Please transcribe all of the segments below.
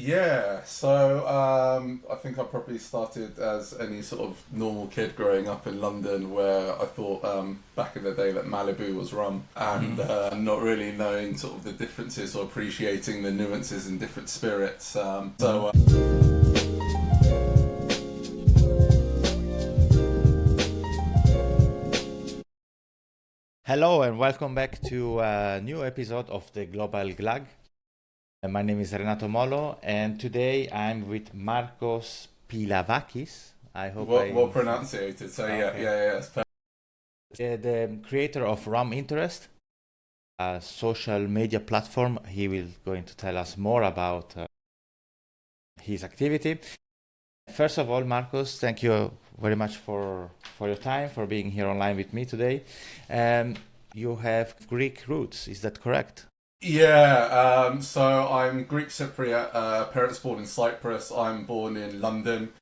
Yeah, I think I probably started as any sort of normal kid growing up in London, where I thought back in the day that Malibu was rum, and Mhm. not really knowing sort of the differences or appreciating the nuances in different spirits. Mhm. Hello and welcome back to a new episode of the Global Glug. My name is Renato Molo, and today I'm with Marcos Pilavakis. I hope Well I pronunciated. So okay. yeah, it's The creator of Rum Interest, a social media platform. He will going to tell us more about his activity. First of all, Marcos, thank you very much for your time, for being here online with me today. Um, you have Greek roots, is that correct? So I'm Greek Cypriot, parents born in Cyprus. I'm born in London.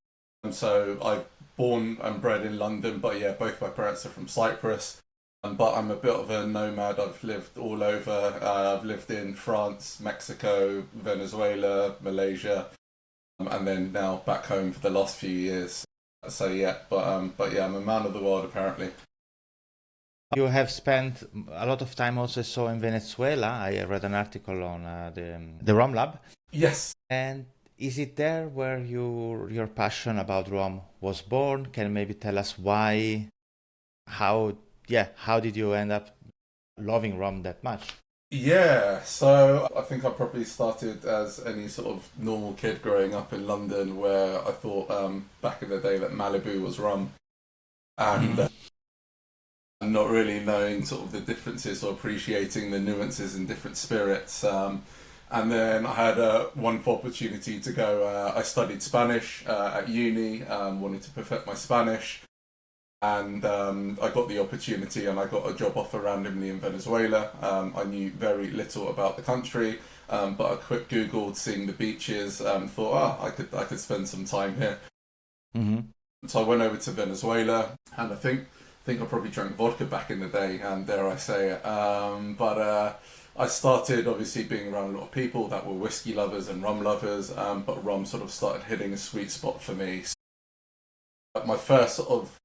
So I'm born and bred in London, but yeah, both my parents are from Cyprus. But I'm a bit of a nomad. I've lived all over. I've lived in France, Mexico, Venezuela, Malaysia, and then now back home for the last few years. So yeah, but yeah, I'm a man of the world apparently. You have spent a lot of time also so in Venezuela. I read an article on the Rum Lab. Yes, And is it there where your passion about rum was born? Can you maybe tell us why, how, yeah, how did you end up loving rum that much? yeah, so I think I probably started as any sort of normal kid growing up in London, where I thought back in the day that Malibu was rum, and Mhm. not really knowing sort of the differences or appreciating the nuances in different spirits. And then I had a wonderful opportunity to go. I studied Spanish at uni, wanted to perfect my Spanish, and I got the opportunity and I got a job offer randomly in Venezuela. I knew very little about the country, but I quick Googled seeing the beaches and thought, I could spend some time here. Mhm. So I went over to Venezuela, and I think I probably drank vodka back in the day, and dare I say it. But I started obviously being around a lot of people that were whiskey lovers and rum lovers, but rum sort of started hitting a sweet spot for me. So my first sort of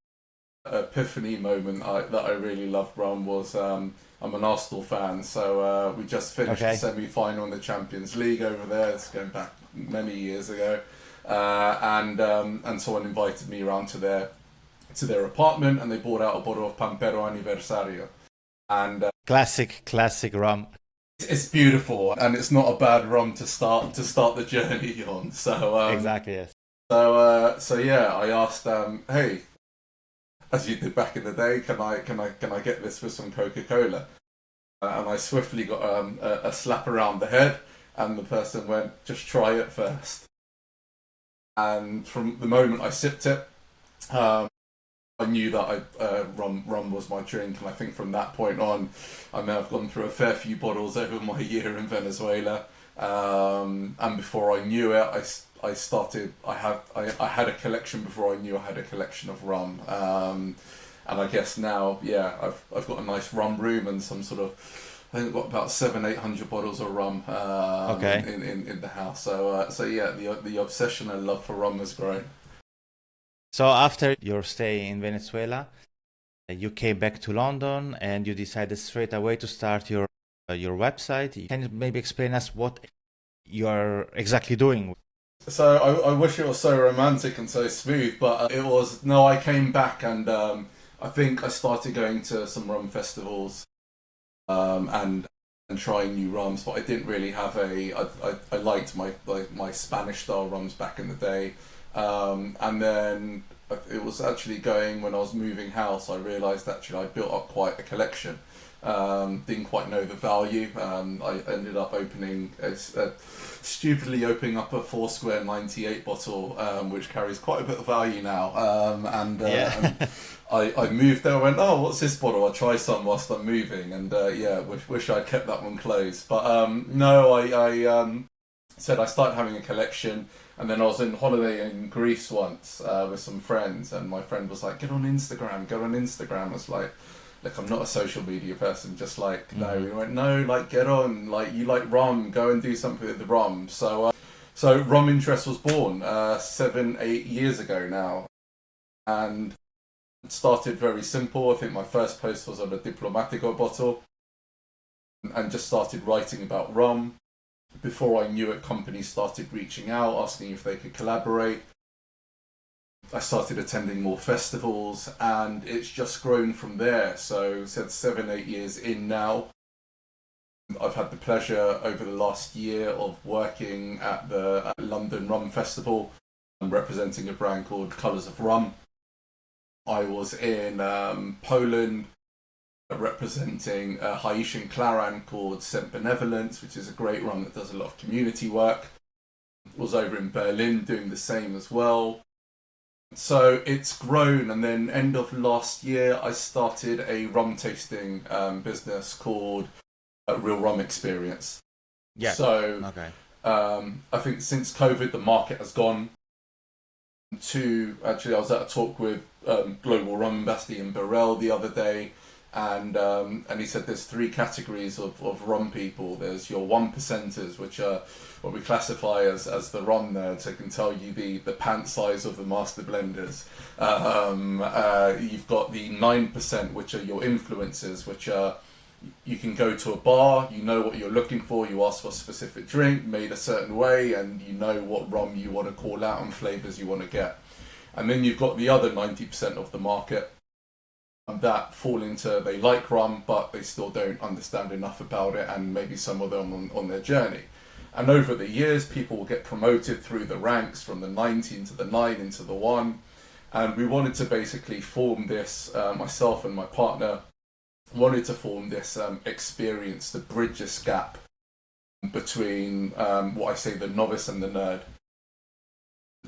epiphany moment that I really loved rum was I'm an Arsenal fan, so we just finished the Okay. semi final in the Champions League over there. It's going back many years ago, and someone invited me around to their apartment, and they brought out a bottle of Pampero Aniversario, and Classic rum. it's beautiful, and it's not a bad rum to start the journey on. Exactly, yes. So yeah, I asked, hey, as you did back in the day, can I get this with some Coca Cola? And I swiftly got a slap around the head, and the person went, just try it first. And from the moment I sipped it, um, I knew that rum was my drink, and I think from that point on, I may have gone through a fair few bottles over my year in Venezuela. And before I knew it, I started. I had a collection before I knew I had a collection of rum. And I guess now, yeah, I've got a nice rum room and some sort of. I think I've got about 700-800 bottles of rum Okay. in the house. So yeah, the obsession and love for rum has grown. So after your stay in Venezuela, you came back to London and you decided straight away to start your website. Can you maybe explain us what you are exactly doing? So I wish it was so romantic and so smooth, but it was no. I came back and I think I started going to some rum festivals and trying new rums, but I didn't really have I liked my Spanish style rums back in the day, and then it was actually going when I was moving house. I realised actually I built up quite a collection. Didn't quite know the value. I ended up stupidly opening up a Foursquare 98 bottle, which carries quite a bit of value now. And Yeah. I moved there. I went, oh, what's this bottle? I'll try some whilst I'm moving. And yeah, wish I'd kept that one closed. But no, I said I started having a collection. And then I was on holiday in Greece once with some friends, and my friend was like, "Get on Instagram, get on Instagram." I was like, "Look, I'm not a social media person. Just like no." Hmm. He went, "No, like get on. Like you like rum, go and do something with the rum." So So Rum Interest was born 7, 8 years ago now, and it started very simple. I think my first post was on a Diplomatico bottle, and just started writing about rum. Before I knew it, companies started reaching out, asking if they could collaborate. I started attending more festivals, and it's just grown from there. So, said 7, 8 years in now. I've had the pleasure over the last year of working at the London Rum Festival. I'm representing a brand called Colours of Rum. I was in Poland representing a Haitian claran called Scent Benevolence, which is a great rum that does a lot of community work. Was over in Berlin doing the same as well. So it's grown, and then end of last year I started a rum tasting business called Real Rum Experience. Yeah. So Okay. I think since COVID the market has gone to, actually I was at a talk with Global Rum Ambassador in Burrell the other day, and he said there's 3 categories of rum people. There's your 1%ers, which are what we classify as the rum nerds. I can tell you the pant size of the master blenders. You've got the 9%, which are your influencers, which are, you can go to a bar, you know what you're looking for, you ask for a specific drink made a certain way, and you know what rum you want to call out and flavours you want to get. And then you've got the other 90% of the market that fall into, they like rum, but they still don't understand enough about it, and maybe some of them on their journey. And over the years, people will get promoted through the ranks from the 90 into the 9 into the 1. And we wanted to basically form this, myself and my partner, wanted to form this experience to bridge this gap between what I say the novice and the nerd.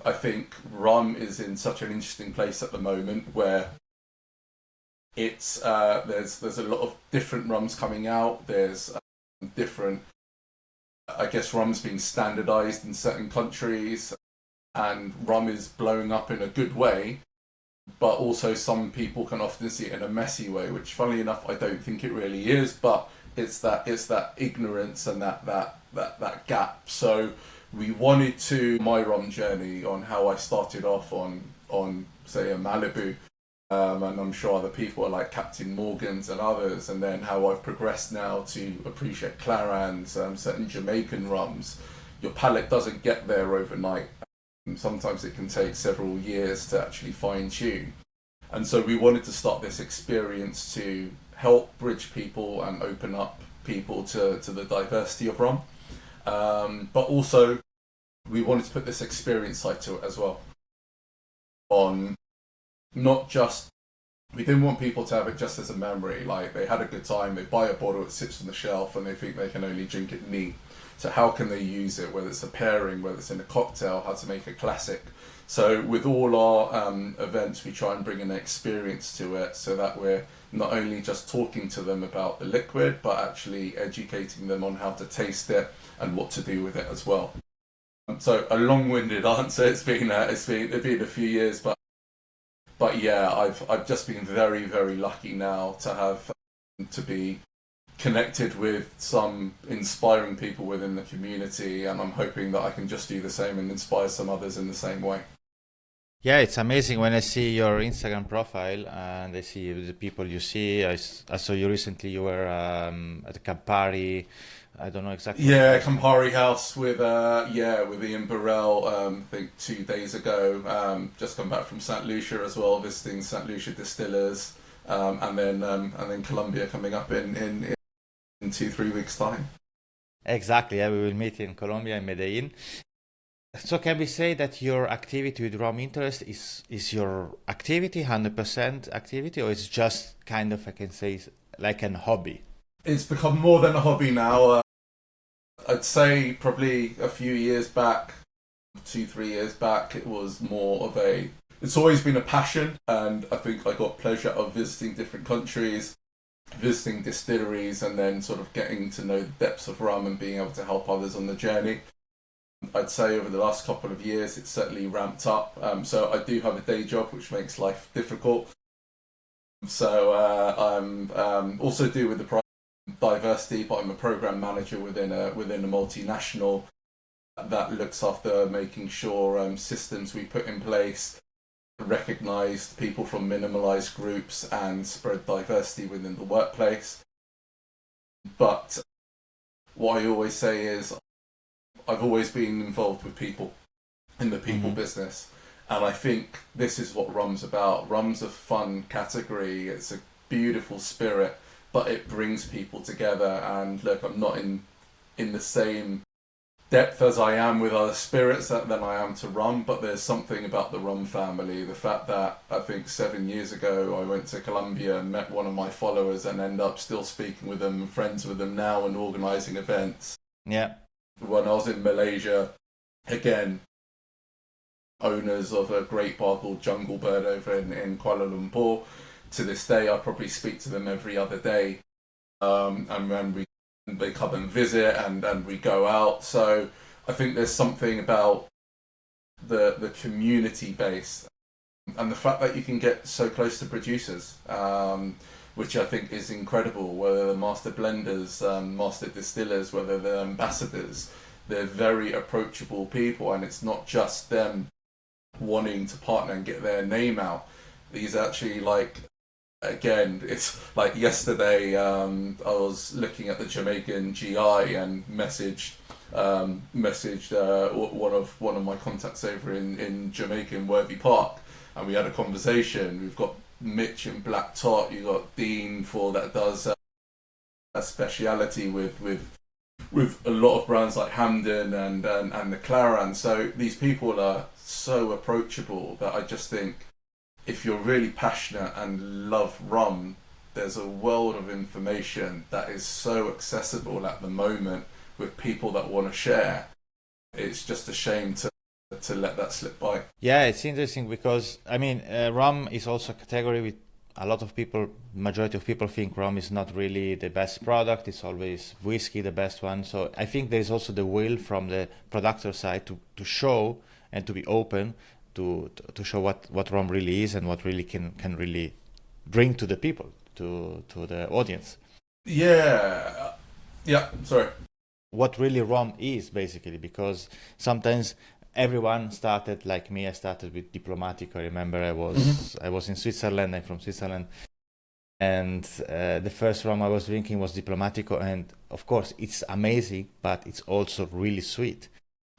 I think rum is in such an interesting place at the moment where it's there's a lot of different rums coming out. There's different, I guess, rums being standardized in certain countries, and rum is blowing up in a good way. But also some people can often see it in a messy way, which, funnily enough, I don't think it really is. But it's that ignorance and that gap. So we wanted to, my rum journey on how I started off on say a Malibu, and I'm sure other people are like Captain Morgan's and others, and then how I've progressed now to appreciate Clarans, certain Jamaican rums. Your palate doesn't get there overnight. Sometimes it can take several years to actually fine tune. And so we wanted to start this experience to help bridge people and open up people to the diversity of rum. But also we wanted to put this experience side to it as well. On not just, we didn't want people to have it just as a memory, like they had a good time, they buy a bottle, it sits on the shelf and they think they can only drink it neat. So how can they use it, whether it's a pairing, whether it's in a cocktail, how to make a classic. So with all our events, we try and bring an experience to it so that we're not only just talking to them about the liquid, but actually educating them on how to taste it and what to do with it as well. So a long-winded answer. It's been a few years, but yeah, I've just been very, very lucky now to have to be connected with some inspiring people within the community, and I'm hoping that I can just do the same and inspire some others in the same way. Yeah, it's amazing when I see your Instagram profile and I see the people you see. I saw you recently, you were at Campari. I don't know exactly. Yeah, Campari House with Ian Burrell. I think 2 days ago. Just come back from St. Lucia as well, visiting St. Lucia distillers, and then Colombia coming up in 2-3 weeks time. Exactly. Yeah, we will meet in Colombia in Medellin. So can we say that your activity with Rum Interest is your activity, 100% activity, or it's just kind of, I can say, like an hobby? It's become more than a hobby now. I'd say probably a few years back, 2-3 years back, it was more of a, it's always been a passion, and I think I got pleasure of visiting different countries, visiting distilleries, and then sort of getting to know the depths of rum and being able to help others on the journey. I'd say over the last couple of years it's certainly ramped up. So I do have a day job, which makes life difficult. So I'm also do with the diversity, but I'm a program manager within a multinational. that looks after making sure systems we put in place recognize people from minimalized groups and spread diversity within the workplace. But what I always say is I've always been involved with people in the people business. And I think this is what rum's about. Rum's a fun category. It's a beautiful spirit, but it brings people together. And look, I'm not in the same depth as I am with other spirits than I am to rum, but there's something about the rum family. The fact that I think 7 years ago I went to Colombia and met one of my followers and end up still speaking with them, friends with them now and organising events. Yeah. When I was in Malaysia, again, owners of a great bar called Jungle Bird over in Kuala Lumpur. To this day, I probably speak to them every other day. And when they come and visit and we go out. So I think there's something about the community base and the fact that you can get so close to producers, which I think is incredible, whether they're master blenders, master distillers, whether they're ambassadors. They're very approachable people, and it's not just them wanting to partner and get their name out. These actually, like, again, it's like yesterday I was looking at the Jamaican GI and messaged one of my contacts over in Jamaica in Worthy Park, and we had a conversation. We've got Mitch in Black Tot, you got Dean that does a speciality with a lot of brands like Hamden and the Claran. So these people are so approachable that I just think if you're really passionate and love rum, there's a world of information that is so accessible at the moment with people that want to share. It's just a shame to let that slip by. Yeah, it's interesting because, I mean, rum is also a category with a lot of people, majority of people think rum is not really the best product. It's always whiskey, the best one. So I think there's also the will from the producer side to show and to be open to show what rum really is and what really can really bring to the people, to the audience. Yeah. Sorry. What really rum is, basically, because sometimes everyone started like me. I started with Diplomatico. I remember I was in Switzerland. I'm from Switzerland, and the first rum I was drinking was Diplomatico, and of course it's amazing, but it's also really sweet.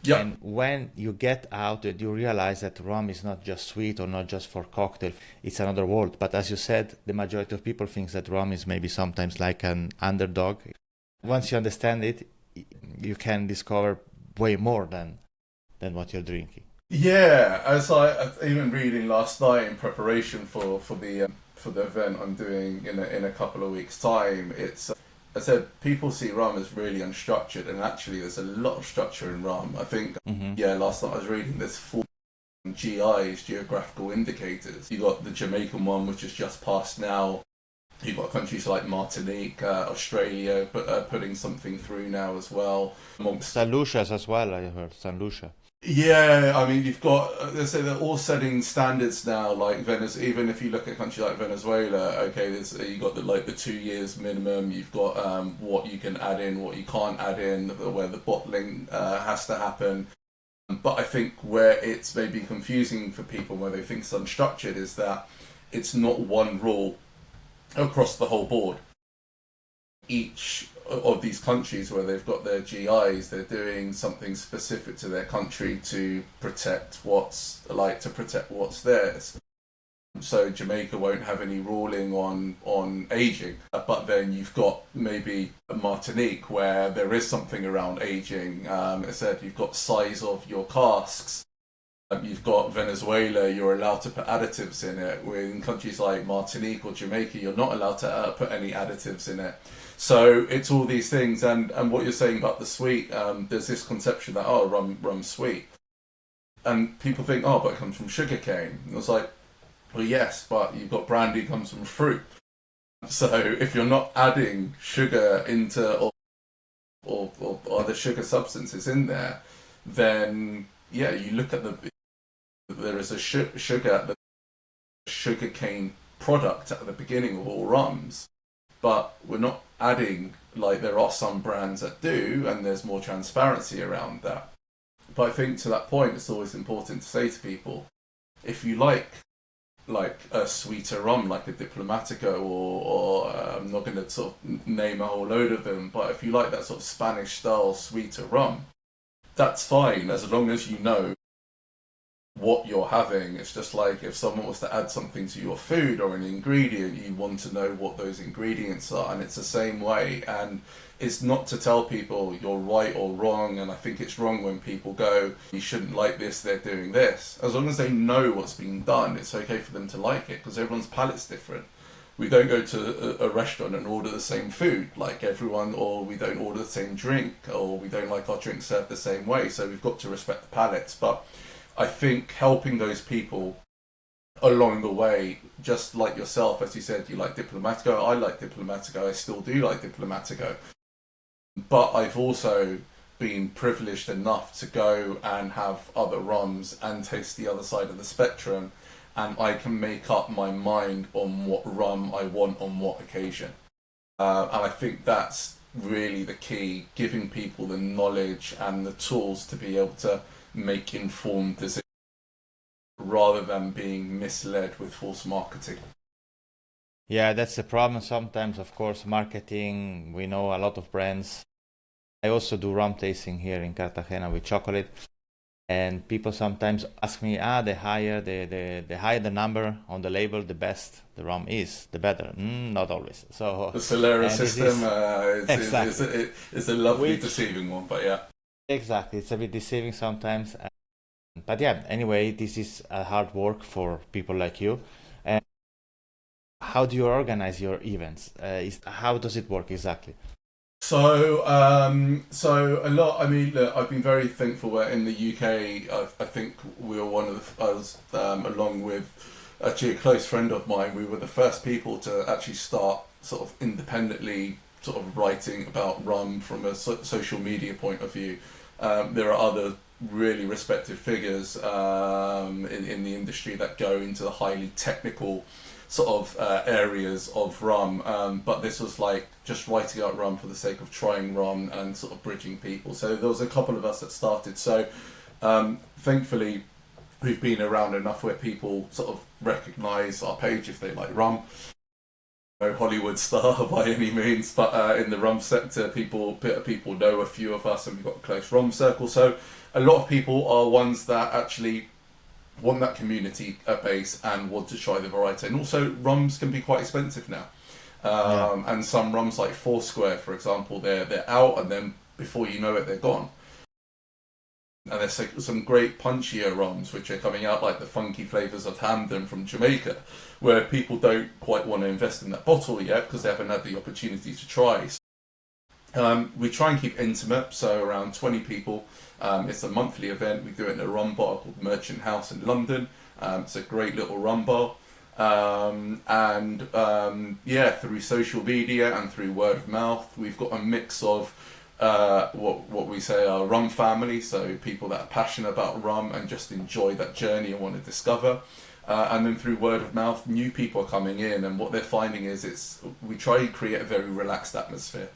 Yeah. And when you get out, you realize that rum is not just sweet or not just for cocktail. It's another world. But as you said, the majority of people think that rum is maybe sometimes like an underdog. Once you understand it, you can discover way more than what you're drinking. Yeah, as I even reading last night in preparation for the event I'm doing in a couple of weeks' time, it's I said people see rum as really unstructured, and actually there's a lot of structure in rum. I think last night I was reading there's 4 GIs, geographical indicators. You got the Jamaican one, which is just passed now. You've got countries like Martinique, Australia, putting something through now as well. St. Lucia's as well, I heard. St. Lucia. Yeah, I mean, you've got, they say they're all setting standards now, like Venezuela. Even if you look at a country like Venezuela, okay, you've got the 2 years minimum, you've got what you can add in, what you can't add in, where the bottling has to happen. But I think where it's maybe confusing for people, where they think it's unstructured, is that it's not one rule across the whole board. Each of these countries where they've got their GIs, they're doing something specific to their country to protect what's theirs. So Jamaica won't have any ruling on aging, but then you've got maybe Martinique where there is something around aging. It said you've got size of your casks. You've got Venezuela, you're allowed to put additives in it. In countries like Martinique or Jamaica, you're not allowed to put any additives in it. So it's all these things, and what you're saying about the sweet, there's this conception that, rum's sweet. And people think, but it comes from sugarcane. And it's like, well, yes, but you've got brandy comes from fruit. So if you're not adding sugar into or other sugar substances in there, then yeah, you look at there is a sugar, the sugarcane product at the beginning of all rums, but we're not adding, like there are some brands that do, and there's more transparency around that. But I think to that point, it's always important to say to people, if you like a sweeter rum, like a Diplomatico, or I'm not going to sort of name a whole load of them, but if you like that sort of Spanish style sweeter rum, that's fine as long as you know what you're having. It's just like if someone was to add something to your food or an ingredient, you want to know what those ingredients are, and it's the same way. And it's not to tell people you're right or wrong, and I think it's wrong when people go, you shouldn't like this, they're doing this. As long as they know what's being done, it's okay for them to like it, because everyone's palate's different. We don't go to a restaurant and order the same food like everyone, or we don't order the same drink, or we don't like our drink served the same way, so we've got to respect the palates. But I think helping those people along the way, just like yourself, as you said, you like Diplomatico, I like Diplomatico, I still do like Diplomatico. But I've also been privileged enough to go and have other rums and taste the other side of the spectrum, and I can make up my mind on what rum I want on what occasion. And I think that's really the key, giving people the knowledge and the tools to be able to make informed decisions rather than being misled with false marketing. Yeah, that's the problem sometimes, of course, marketing. We know a lot of brands. I also do rum tasting here in Cartagena with chocolate. And people sometimes ask me, the higher the number on the label, the best the rum is, the better. Not always. So the Solera system exactly. is a lovely deceiving one, but yeah. Exactly, it's a bit deceiving sometimes. But yeah, anyway, this is a hard work for people like you. And how do you organize your events? How does it work exactly? So a lot. I mean, look, I've been very thankful. Where in the UK, I think we were one of the. I was along with actually a close friend of mine. We were the first people to actually start sort of independently, sort of writing about rum from a social media point of view. There are other really respected figures in the industry that go into the highly technical sort of areas of rum, but this was like just writing out rum for the sake of trying rum and sort of bridging people. So there was a couple of us that started. So thankfully we've been around enough where people sort of recognise our page if they like rum. No Hollywood star by any means, but in the rum sector, people know a few of us, and we've got a close rum circle. So a lot of people are ones that actually want that community base and want to try the variety. And also, rums can be quite expensive now. And some rums like Foursquare, for example, they're out, and then before you know it, they're gone. And there's some great punchier rums which are coming out, like the funky flavours of Hamden from Jamaica, where people don't quite want to invest in that bottle yet because they haven't had the opportunity to try. We try and keep intimate, so around 20 people. It's a monthly event. We do it in a rum bar called Merchant House in London. It's a great little rum bar. Through social media and through word of mouth, we've got a mix of what we say are rum family, so people that are passionate about rum and just enjoy that journey and want to discover. And then through word of mouth, new people are coming in, and what they're finding is we try to create a very relaxed atmosphere.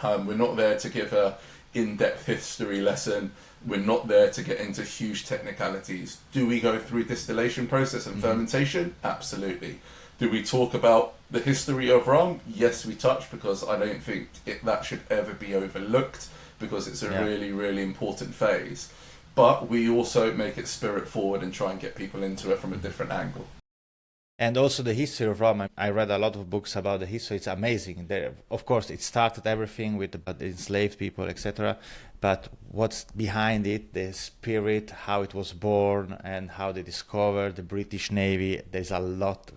We're not there to give a in-depth history lesson. We're not there to get into huge technicalities. Do we go through distillation process and fermentation? Absolutely. Do we talk about the history of rum? Yes, we touch, because I don't think that should ever be overlooked, because it's a really, really important phase. But we also make it spirit forward and try and get people into it from a different angle. And also the history of rum. I read a lot of books about the history. It's amazing. Of course, it started everything with the enslaved people, etc. But what's behind it, the spirit, how it was born, and how they discovered the British Navy. There's a lot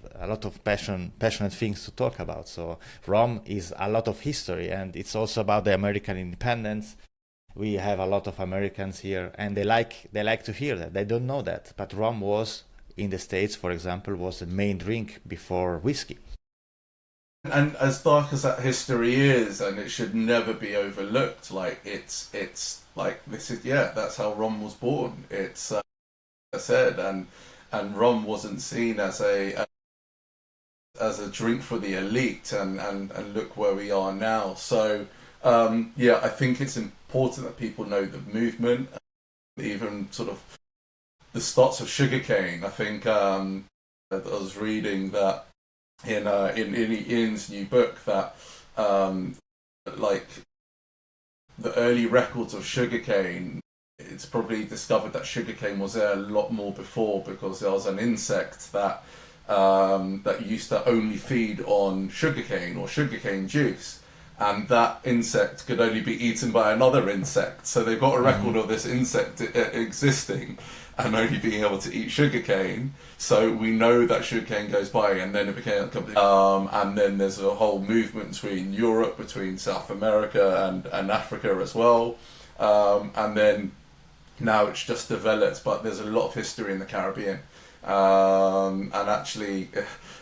of passionate things to talk about. So rum is a lot of history, and it's also about the American independence. We have a lot of Americans here, and they like to hear that. They don't know that, but rum was, in the States, for example, was the main drink before whiskey. And as dark as that history is, and it should never be overlooked, like it's like this is that's how rum was born. It's as I said, and rum wasn't seen as a drink for the elite, and look where we are now. So I think it's important that people know the movement. even sort of the starts of sugarcane. I think I was reading that in Ian's new book that like the early records of sugarcane, it's probably discovered that sugarcane was there a lot more before, because there was an insect that that used to only feed on sugarcane or sugarcane juice, and that insect could only be eaten by another insect. So they've got a record of this insect existing and only being able to eat sugarcane. So we know that sugarcane goes by, and then it became a company. And then there's a whole movement between Europe, between South America and Africa as well. And then now it's just developed, but there's a lot of history in the Caribbean. And actually,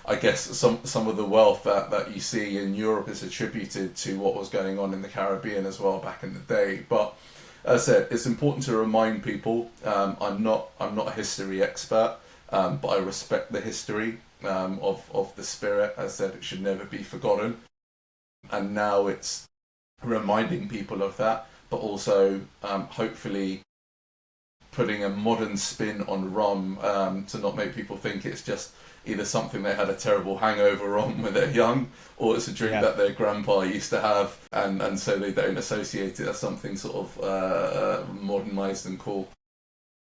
I guess some of the wealth that you see in Europe is attributed to what was going on in the Caribbean as well back in the day. But as I said, it's important to remind people. I'm not a history expert, but I respect the history of the spirit. As I said, it should never be forgotten. And now it's reminding people of that, but also hopefully putting a modern spin on rum to not make people think it's just either something they had a terrible hangover on when they're young, or it's a drink that their grandpa used to have, and so they don't associate it as something sort of modernized and cool.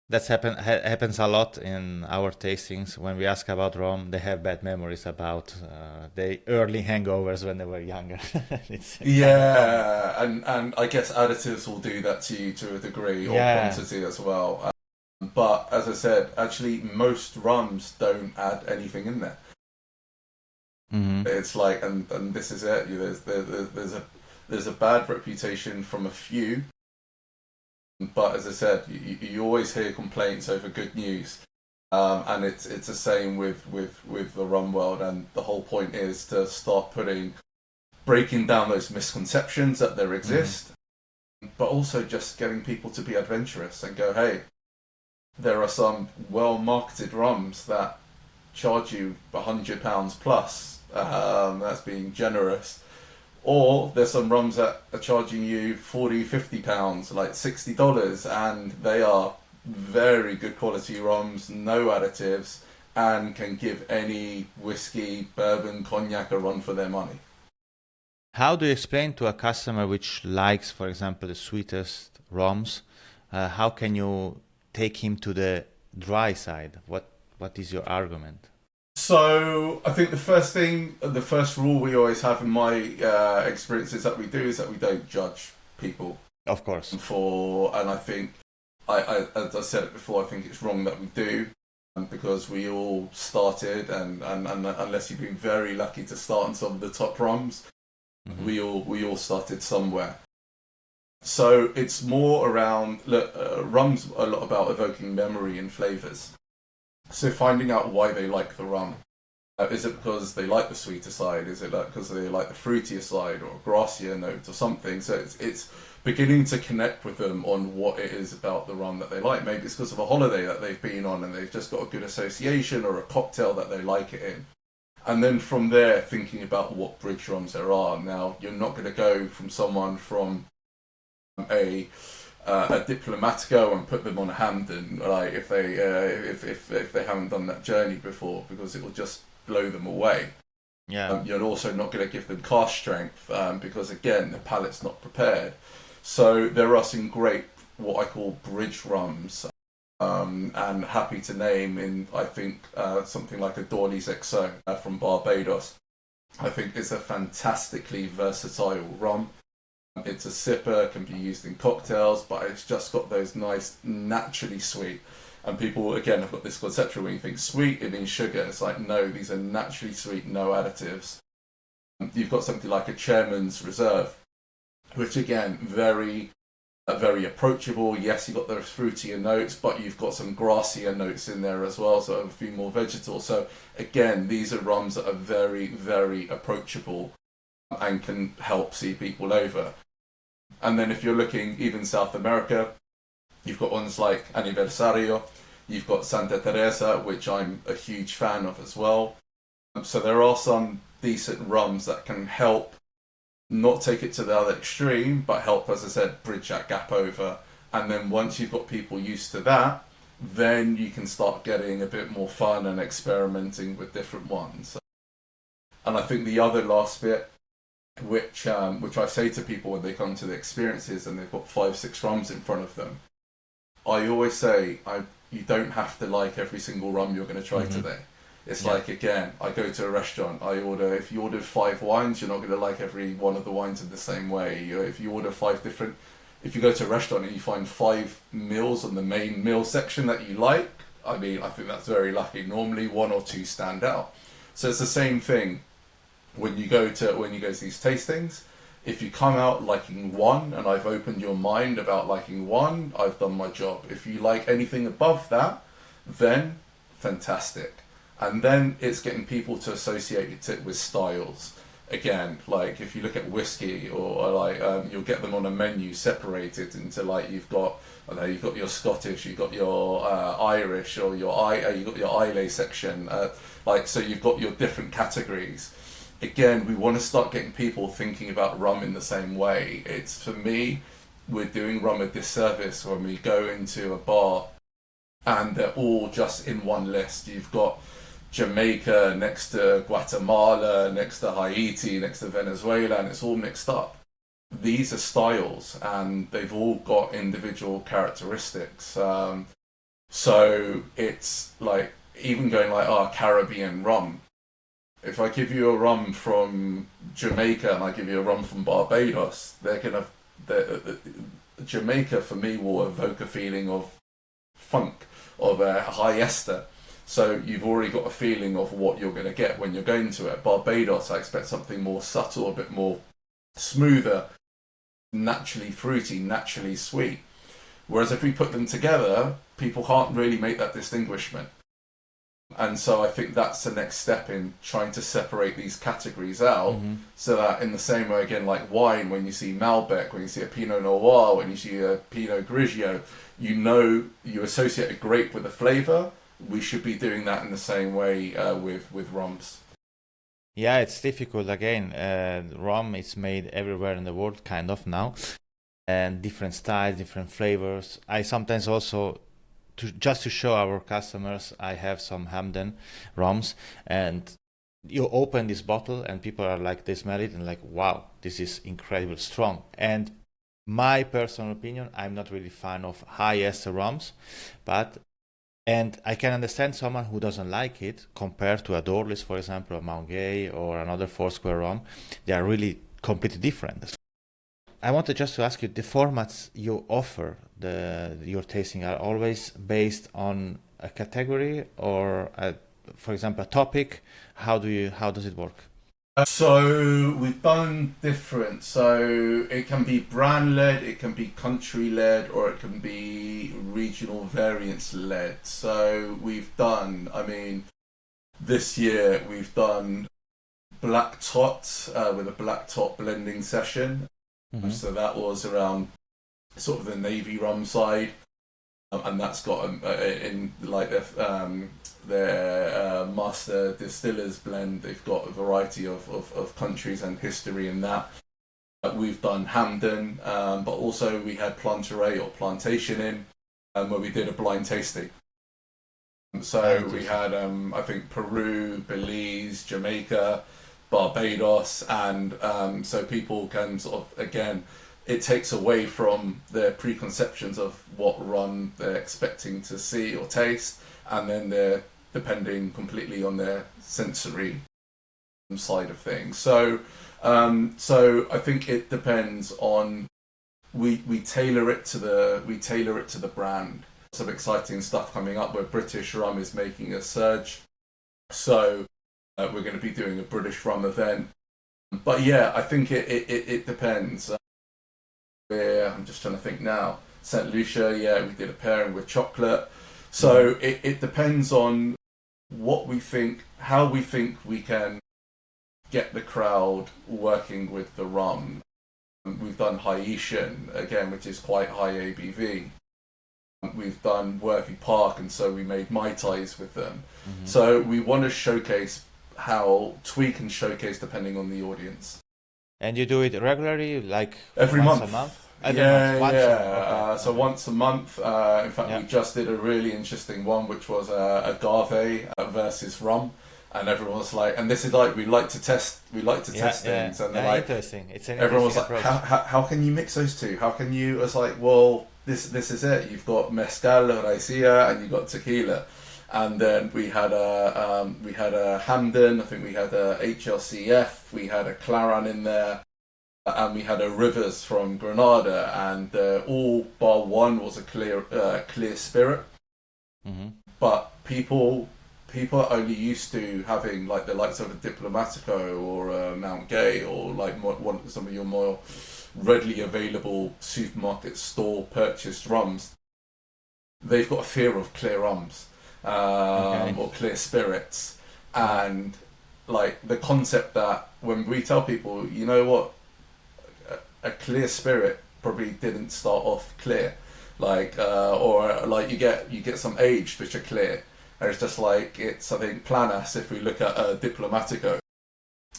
That's happens a lot in our tastings. When we ask about rum, they have bad memories about the early hangovers when they were younger. And I guess additives will do that to you to a degree, or quantity as well. But as I said, actually most rums don't add anything in there. Mm-hmm. It's like, and this is it. There's a bad reputation from a few. But as I said, you always hear complaints over good news, and it's the same with the rum world. And the whole point is to start breaking down those misconceptions that there exist, but also just getting people to be adventurous and go, hey, there are some well-marketed rums that charge you £100 plus. That's being generous. Or there's some rums that are charging you £40-50, like $60, and they are very good quality rums, no additives, and can give any whiskey, bourbon, cognac a run for their money. How do you explain to a customer which likes, for example, the sweetest rums, how can you take him to the dry side? What is your argument? So I think the first rule we always have in my experiences that we do is that we don't judge people. Of course. And I think, as I said it before, I think it's wrong that we do, because we all started, and unless you've been very lucky to start on some of the top rums, we all started somewhere. So it's more around, rum's a lot about evoking memory and flavours. So finding out why they like the rum. Is it because they like the sweeter side? Is it because they like the fruitier side, or a grassier note or something? So it's beginning to connect with them on what it is about the rum that they like. Maybe it's because of a holiday that they've been on and they've just got a good association, or a cocktail that they like it in. And then from there, thinking about what bridge rums there are. Now, you're not going to go from someone from a Diplomatico and put them on a Hamden, like if they haven't done that journey before, because it will just blow them away. You're also not going to give them cask strength, because again the palate's not prepared. So there are some great, what I call bridge rums, and happy to name in, I think, something like a Dorley's XO from Barbados. I think it's a fantastically versatile rum. It's a sipper, can be used in cocktails, but it's just got those nice, naturally sweet. And people, again, have got this conception when you think sweet, it means sugar. It's like, no, these are naturally sweet, no additives. You've got something like a Chairman's Reserve, which again, very approachable. Yes, you've got those fruitier notes, but you've got some grassier notes in there as well, so a few more vegetal. So again, these are rums that are very, very approachable and can help see people over. And then if you're looking even South America, you've got ones like Aniversario, you've got Santa Teresa, which I'm a huge fan of as well. So there are some decent rums that can help not take it to the other extreme, but help, as I said, bridge that gap over And then once you've got people used to that, then you can start getting a bit more fun and experimenting with different ones. And I think the other last bit, which I say to people when they come to the experiences and they've got 5-6 rums in front of them, I always say, you don't have to like every single rum you're going to try today. It's like, again, I go to a restaurant, if you order 5 wines, you're not going to like every one of the wines in the same way. If you order 5 different, if you go to a restaurant and you find 5 meals on the main meal section that you like, I mean, I think that's very lucky. Normally 1 or 2 stand out. So it's the same thing when you go to these tastings. If you come out liking one, and I've opened your mind about liking one, I've done my job. If you like anything above that, then fantastic. And then it's getting people to associate it with styles. Again, like if you look at whiskey, or like you'll get them on a menu separated into, like, you've got your Scottish, you've got your Irish, or you've got your Islay section. So you've got your different categories. Again, we want to start getting people thinking about rum in the same way. It's, for me, we're doing rum a disservice when we go into a bar and they're all just in one list. You've got Jamaica next to Guatemala, next to Haiti, next to Venezuela, and it's all mixed up. These are styles, and they've all got individual characteristics. So it's like, even going like, Caribbean rum. If I give you a rum from Jamaica and I give you a rum from Barbados, Jamaica for me will evoke a feeling of funk, of a high ester. So you've already got a feeling of what you're going to get when you're going to it. Barbados, I expect something more subtle, a bit more smoother, naturally fruity, naturally sweet. Whereas if we put them together, people can't really make that distinguishment. And so I think that's the next step in trying to separate these categories out, so that in the same way, again, like wine, when you see Malbec, when you see a Pinot Noir, when you see a Pinot Grigio, you associate a grape with a flavour. We should be doing that in the same way with rums. Yeah, it's difficult. Again, rum is made everywhere in the world, kind of now, and different styles, different flavors. I sometimes also, just to show our customers, I have some Hamden rums, and you open this bottle and people are like, they smell it and like, wow, this is incredibly strong. And my personal opinion, I'm not really fan of high ester rums, and I can understand someone who doesn't like it compared to a Dorlis, for example, a Mount Gay or another Foursquare rum. They are really completely different. I wanted just to ask you, the formats you offer your tasting are always based on a category or, for example, a topic. How does it work? So we've done different. So it can be brand led, it can be country led, or it can be regional variants led. So we've done, this year we've done Black Tot with a Black Tot blending session. So that was around sort of the Navy rum side, and that's got in like their master distillers blend. They've got a variety of countries and history in that. We've done Hamden, but also we had Plantaray or Plantation in, where we did a blind tasting. So we had I think Peru, Belize, Jamaica, Barbados, and so people can sort of, again, it takes away from their preconceptions of what rum they're expecting to see or taste, and then they're depending completely on their sensory side of things. So I think it depends on, we tailor it to the brand. Some exciting stuff coming up where British rum is making a surge. So we're going to be doing a British rum event. But yeah, I think it depends. I'm just trying to think now. St. Lucia, yeah, we did a pairing with chocolate. So it depends on what we think, how we think we can get the crowd working with the rum. We've done Haitian, again, which is quite high ABV. We've done Worthy Park, and so we made Mai Tais with them. So we want to showcase how tweak and showcase depending on the audience. And you do it regularly, like every once month. A month? Yeah. So once a month, in fact, we just did a really interesting one, which was agave versus rum, and everyone was like, and this is like we like to test things, and they're like, interesting. It's an everyone was interesting like, how can you mix those two? How can you? It's like, well, this is it. You've got mezcal, raicilla, and you've got tequila. And then we had a Hamden, I think we had a HLCF, we had a Claran in there, and we had a Rivers from Granada, and all bar one was a clear spirit. Mm-hmm. But people are only used to having like the likes of a Diplomatico or a Mount Gay, or like some of your more readily available supermarket store purchased rums. They've got a fear of clear rums. Or clear spirits, and like the concept that when we tell people, you know what, a clear spirit probably didn't start off clear, like or like you get some aged which are clear, and it's just like, it's, I think, Planas, if we look at Diplomatico,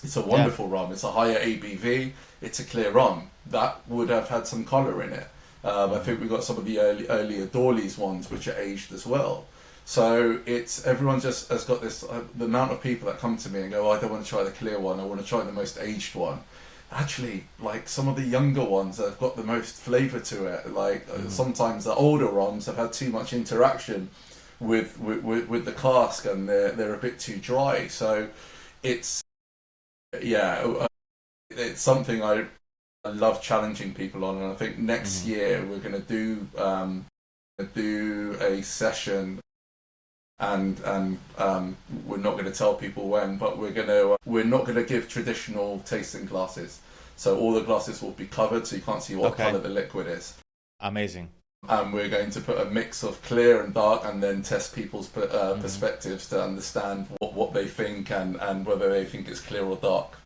it's a wonderful rum, it's a higher ABV, it's a clear rum that would have had some colour in it. I think we got some of the earlier Dorley's ones which are aged as well. So it's, everyone just has got this, the amount of people that come to me and go, oh, I don't want to try the clear one, I want to try the most aged one. Actually, like some of the younger ones have got the most flavour to it. Like sometimes the older rums have had too much interaction with the cask, and they're a bit too dry. So it's it's something I love challenging people on, and I think next year we're going to do a session. And we're not going to tell people when, but we're not going to give traditional tasting glasses. So all the glasses will be covered, so you can't see what colour the liquid is. Amazing. And we're going to put a mix of clear and dark, and then test people's perspectives to understand what they think and whether they think it's clear or dark.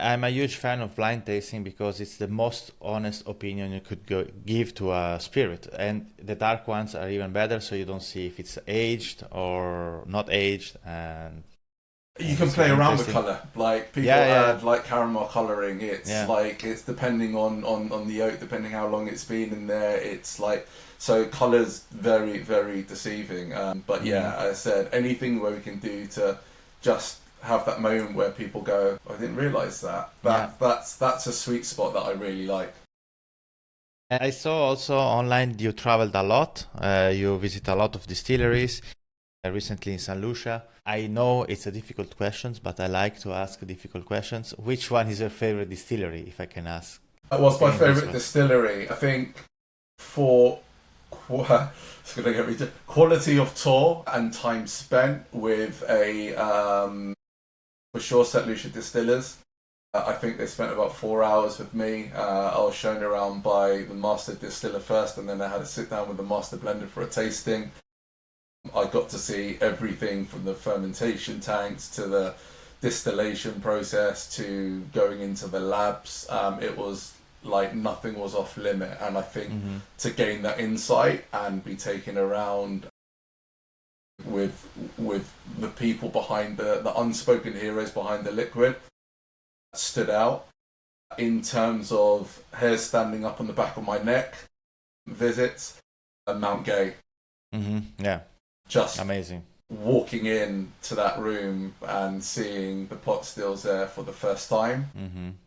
I'm a huge fan of blind tasting because it's the most honest opinion you could give to a spirit, and the dark ones are even better, so you don't see if it's aged or not aged. And you can play around with colour, like people add like caramel colouring. It's like, it's depending on the oak, depending how long it's been in there. It's like, so colour's very, very deceiving. But as I said, anything where we can do to just have that moment where people go, I didn't realise that. That's a sweet spot that I really like. And I saw also online you traveled a lot. You visit a lot of distilleries. Recently in St. Lucia. I know it's a difficult question, but I like to ask difficult questions. Which one is your favorite distillery, if I can ask? What's my favourite distillery? I think for it's going to get me to quality of tour and time spent with for sure, St. Lucia Distillers. I think they spent about 4 hours with me. I was shown around by the master distiller first, and then I had to sit down with the master blender for a tasting. I got to see everything from the fermentation tanks to the distillation process to going into the labs. It was like nothing was off limit, and I think to gain that insight and be taken around with the people behind the unspoken heroes behind the liquid stood out. In terms of hairs standing up on the back of my neck, visits and Mount Gay. Just amazing. Walking in to that room and seeing the pot stills there for the first time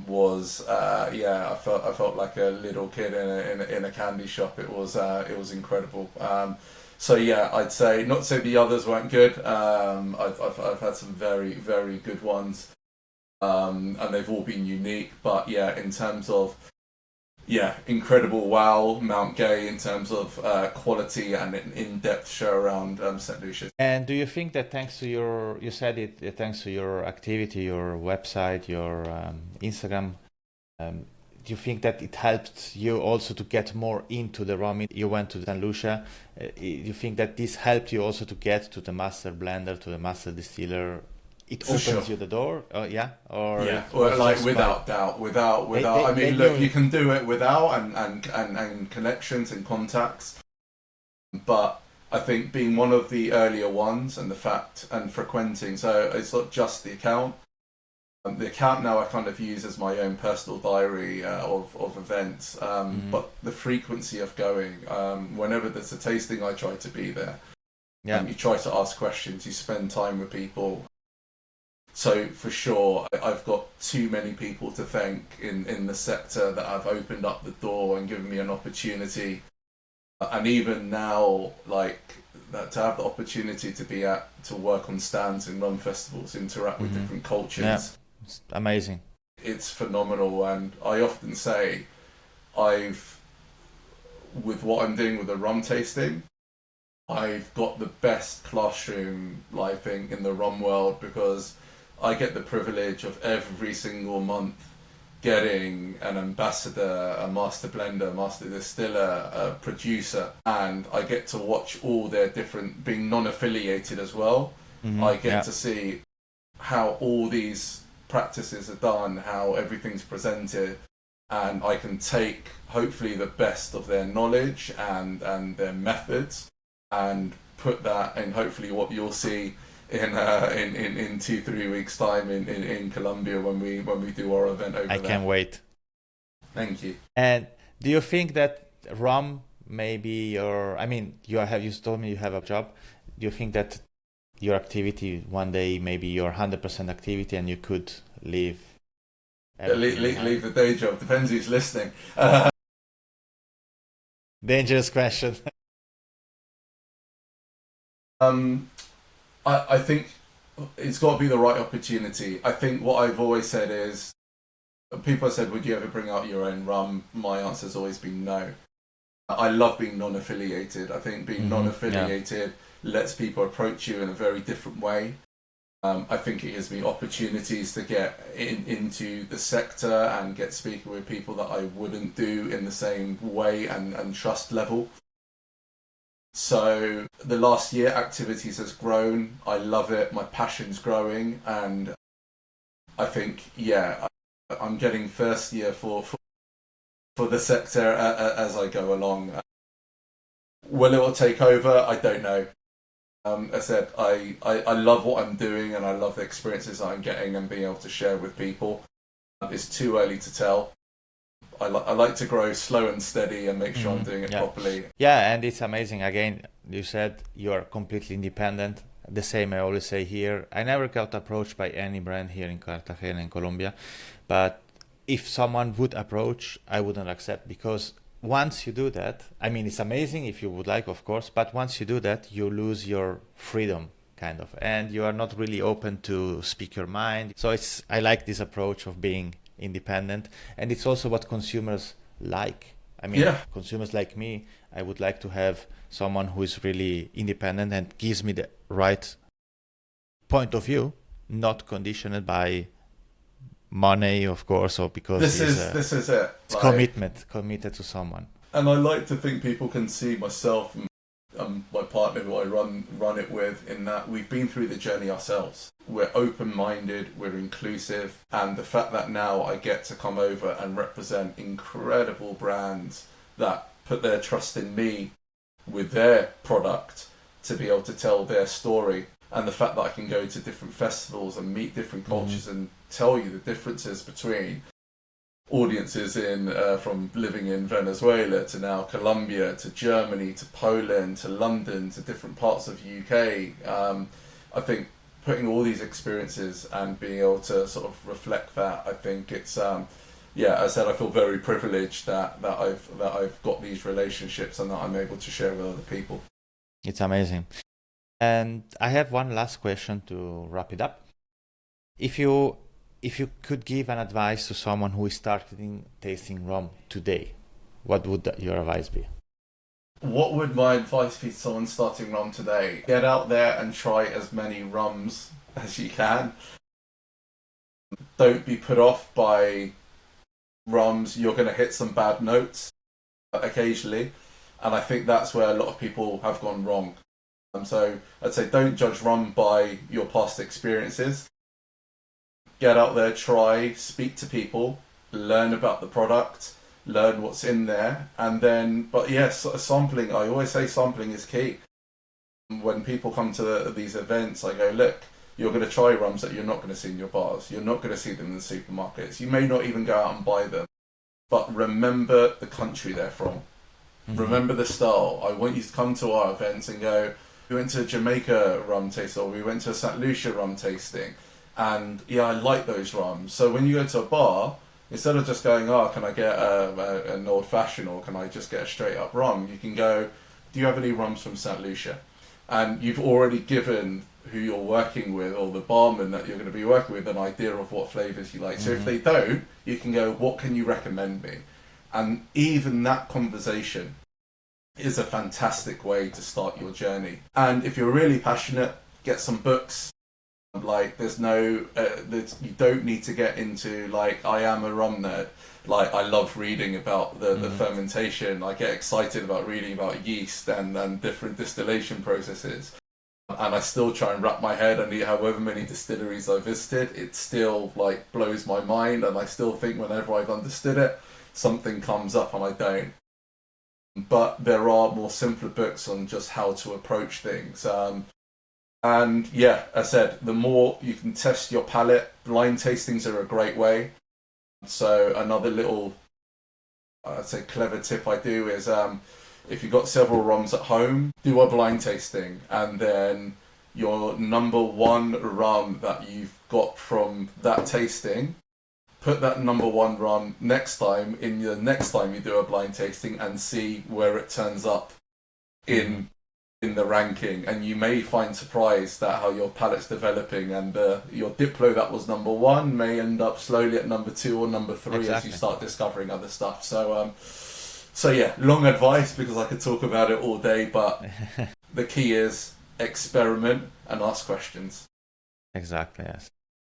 was I felt like a little kid in a candy shop. It was incredible. So I'd say, not to say the others weren't good. I've had some very, very good ones, and they've all been unique. But in terms of incredible wow, Mount Gay in terms of quality and an in-depth show around St. Lucia. And do you think that thanks to your, you said it, thanks to your activity, your website, your Instagram, do you think that it helped you also to get more into the rum? You went to St. Lucia. Do you think that this helped you also to get to the master blender, to the master distiller? It opens you the door, Well, like without doubt. I mean, look, you can do it without and connections and contacts, but I think being one of the earlier ones and the fact and frequenting, so it's not just the account. The account now I kind of use as my own personal diary of events, but the frequency of going, whenever there's a tasting, I try to be there. Yeah. You try to ask questions, you spend time with people. So for sure, I've got too many people to thank in the sector that have opened up the door and given me an opportunity. And even now, like, that to have the opportunity to work on stands in rum festivals, interact with different cultures. Yeah. It's amazing. It's phenomenal, and I often say with what I'm doing with the rum tasting, I've got the best classroom, I think, in the rum world, because I get the privilege of every single month getting an ambassador, a master blender, master distiller, a producer, and I get to watch all their different, being non-affiliated as well. I get to see how all these practices are done, how everything's presented, and I can take hopefully the best of their knowledge and their methods and put that in hopefully what you'll see in 2-3 weeks time in Colombia when we do our event over there. I can't wait. Thank you. And do you think that rum maybe you told me you have a job. Do you think that your activity one day maybe your 100% activity and you could leave leave the day job? Depends who's listening. Dangerous question. I think it's got to be the right opportunity. I think what I've always said is, people have said, would you ever bring out your own rum? My answer has always been no. I love being non-affiliated. I think being non-affiliated lets people approach you in a very different way. I think it gives me opportunities to get into the sector and get speaking with people that I wouldn't do in the same way and trust level. So the last year, activities has grown. I love it. My passion's growing, and I think I'm getting first year for the sector as I go along. Will it all take over? I don't know. I said I love what I'm doing, and I love the experiences I'm getting and being able to share with people. It's too early to tell. I like to grow slow and steady and make sure I'm doing it properly. Yeah, and it's amazing. Again, you said you are completely independent. The same I always say here. I never got approached by any brand here in Cartagena in Colombia, but if someone would approach, I wouldn't accept, because once you do that, I mean, it's amazing if you would like, of course, but once you do that, you lose your freedom, kind of, and you are not really open to speak your mind. So I like this approach of being independent, and it's also what consumers like. I mean, consumers like me, I would like to have someone who is really independent and gives me the right point of view, not conditioned by money, of course, or because this is it. It's committed to someone. And I like to think people can see myself and my partner who I run it with, in that we've been through the journey ourselves. We're open-minded, we're inclusive, and the fact that now I get to come over and represent incredible brands that put their trust in me with their product to be able to tell their story, and the fact that I can go to different festivals and meet different cultures and tell you the differences between audiences from living in Venezuela to now Colombia to Germany to Poland to London to different parts of UK. I think putting all these experiences and being able to sort of reflect that, I think it's as I said, I feel very privileged that I've got these relationships and that I'm able to share with other people. It's amazing. And I have one last question to wrap it up. If you could give an advice to someone who is starting tasting rum today, what would your advice be? What would my advice be to someone starting rum today? Get out there and try as many rums as you can. Don't be put off by rums. You're going to hit some bad notes occasionally, and I think that's where a lot of people have gone wrong. So I'd say don't judge rum by your past experiences. Get out there, try, speak to people, learn about the product, learn what's in there, and then, but yes, sampling, I always say sampling is key. When people come to these events, I go, look, You're going to try rums that you're not going to see in your bars. You're not going to see them in the supermarkets. You may not even go out and buy them. But remember the country they're from. Remember the style. I want you to come to our events and go, we went to a Jamaica rum tasting, or we went to a St. Lucia rum tasting. And yeah, I like those rums. So when you go to a bar, instead of just going, oh, can I get an old fashioned, or can I just get a straight up rum? You can go, do you have any rums from St. Lucia? And you've already given who you're working with, or the barman that you're going to be working with, an idea of what flavours you like. So if they don't, you can go, what can you recommend me? And even that conversation is a fantastic way to start your journey. And if you're really passionate, get some books. Like, there's no, you don't need to get into, like, I am a rum nerd. Like, I love reading about the fermentation. I get excited about reading about yeast and different distillation processes. And I still try and wrap my head, and however many distilleries I visited, it still, like, blows my mind. And I still think whenever I've understood it, something comes up and I don't. But there are more simpler books on just how to approach things. And yeah, as I said, the more you can test your palate, blind tastings are a great way. So another little, I'd say, clever tip I do is, if you've got several rums at home, do a blind tasting, and then your number one rum that you've got from that tasting, put that number one rum next time in the next time you do a blind tasting, and see where it turns up in the ranking. And you may find surprised at how your palate's developing, and your Diplo that was number one may end up slowly at number two or number three as you start discovering other stuff. So yeah, long advice because I could talk about it all day, but the key is experiment and ask questions. Exactly, yes.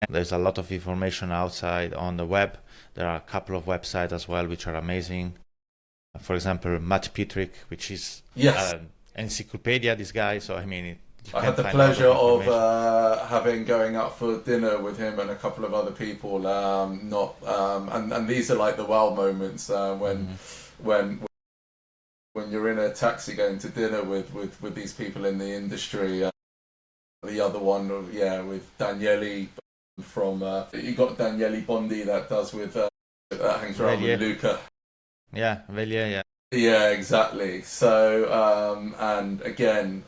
There's a lot of information outside on the web. There are a couple of websites as well which are amazing. For example, Matt Pitrick, which is encyclopedia, this guy. So I mean, I had the pleasure of going out for dinner with him and a couple of other people. And these are like the wow moments when you're in a taxi going to dinner with these people in the industry. The other one, with Daniele from you got Daniele Bondi that does with hangs around with Luca. Yeah, Velia, yeah. Yeah, exactly. So and again,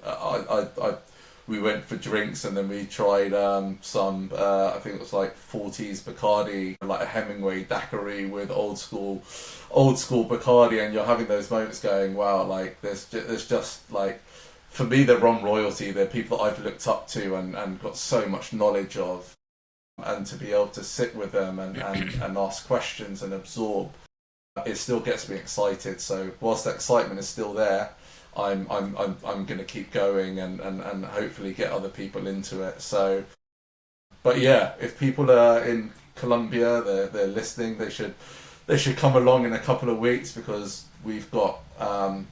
we went for drinks, and then we tried some I think it was like 40s Bacardi, like a Hemingway daiquiri with old school Bacardi, and you're having those moments going, wow, like there's just like, for me, they're rum royalty. They're people that I've looked up to and got so much knowledge of, and to be able to sit with them and ask questions and absorb, it still gets me excited. So whilst the excitement is still there, I'm going to keep going and hopefully get other people into it. So, but yeah, if people are in Colombia, they're listening, they should come along in a couple of weeks, because we've got a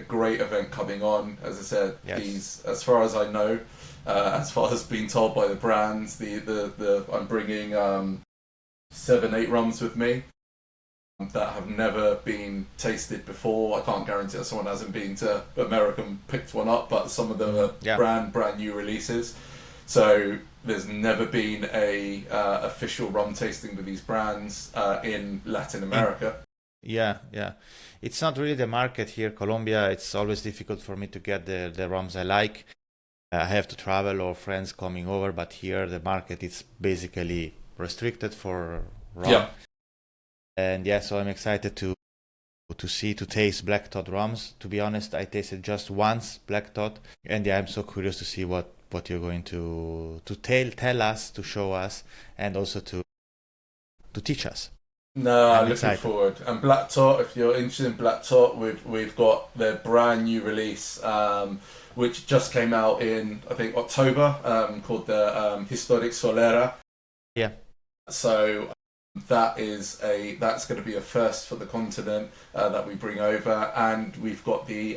great event coming on. As I said, these, as far as I know, as far as being told by the brands, I'm bringing 7-8 rums with me that have never been tasted before. I can't guarantee that someone hasn't been to America and picked one up, but some of them are brand new releases. So there's never been a official rum tasting with these brands in Latin America. Yeah. It's not really the market here, Colombia. It's always difficult for me to get the rums I like. I have to travel or friends coming over, but here the market is basically restricted for rum. Yeah. And so I'm excited to taste Black Thought rums. To be honest, I tasted just once Black Thought, and I'm so curious to see what you're going to tell us, to show us, and also to teach us. No, I'm looking forward. And Black Thought, if you're interested in Black Thought, we've got their brand new release, which just came out in, I think, October, called the Historic Solera. Yeah. So that's going to be a first for the continent that we bring over, and we've got the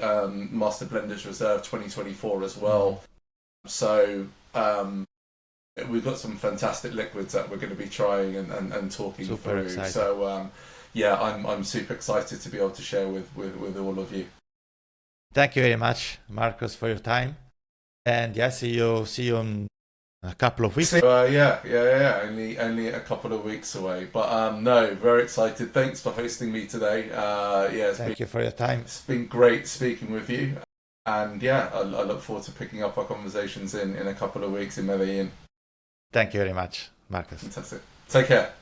Master Blenders Reserve 2024 as well. So we've got some fantastic liquids that we're going to be trying and talking through. Excited. So I'm super excited to be able to share with all of you. Thank you very much, Marcos, for your time, and see you on a couple of weeks. Yeah. Only a couple of weeks away. But no, very excited. Thanks for hosting me today. Thank you for your time. It's been great speaking with you. And yeah, I look forward to picking up our conversations in a couple of weeks in Medellin. Thank you very much, Marcus. Fantastic. Take care.